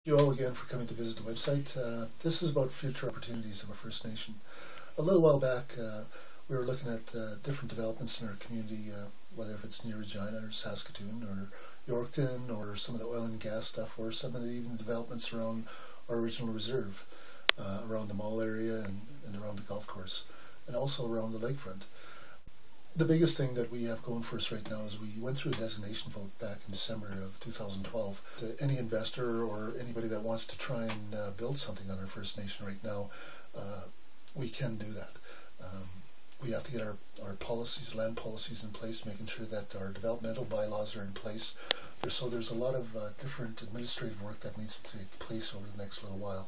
Thank you all again for coming to visit the website. This is about future opportunities of a First Nation. A little while back, we were looking at different developments in our community, whether if it's near Regina or Saskatoon or Yorkton or some of the oil and gas stuff, or some of the even developments around our original reserve, around the mall area and around the golf course, and also around the lakefront. The biggest thing that we have going for us right now is we went through a designation vote back in December of 2012. To any investor or anybody that wants to try and build something on our First Nation right now, we can do that. We have to get our policies, land policies in place, making sure that our developmental bylaws are in place. So there's a lot of different administrative work that needs to take place over the next little while.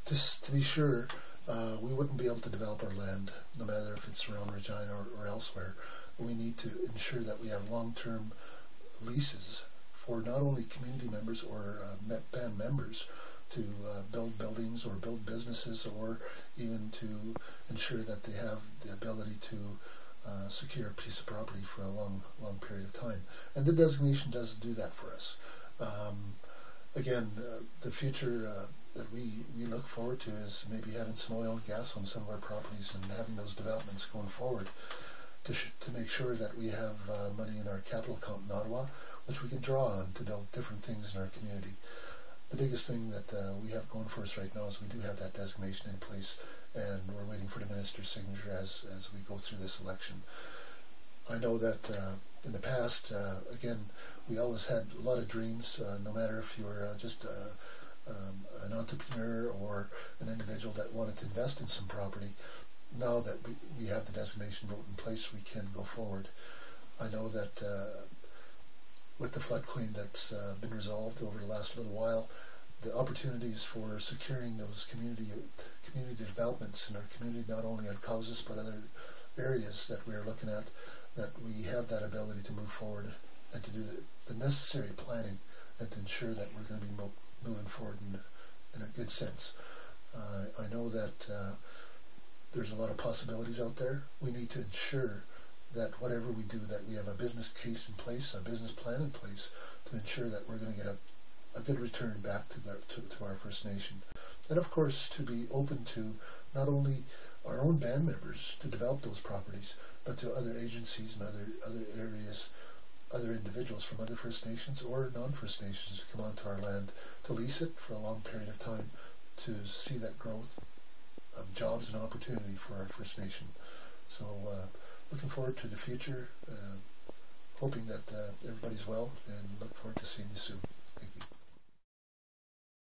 Just to be sure, we wouldn't be able to develop our land, no matter if it's around Regina or elsewhere. We need to ensure that we have long-term leases for not only community members or band members to build buildings or build businesses, or even to ensure that they have the ability to secure a piece of property for a long period of time. And the designation does do that for us. Again, the future that we look forward to is maybe having some oil and gas on some of our properties and having those developments going forward to make sure that we have money in our capital account in Ottawa, which we can draw on to build different things in our community. The biggest thing that we have going for us right now is we do have that designation in place, and we're waiting for the minister's signature as we go through this election. I know that in the past, again, we always had a lot of dreams, no matter if you were just an entrepreneur or an individual that wanted to invest in some property. Now that we have the designation vote in place, we can go forward. I know that with the floodplain that's been resolved over the last little while, the opportunities for securing those community developments in our community, not only on houses but other areas that we are looking at, that we have that ability to move forward and to do the necessary planning and to ensure that we're going to be moving forward in a good sense. I know that there's a lot of possibilities out there. We need to ensure that whatever we do, that we have a business case in place, a business plan in place to ensure that we're going to get a good return back to our First Nation. And of course, to be open to not only our own band members to develop those properties, but to other agencies and other areas, other individuals from other First Nations or non-First Nations to come onto our land to lease it for a long period of time, to see that growth of jobs and opportunity for our First Nation. So looking forward to the future, hoping that everybody's well, and look forward to seeing you soon.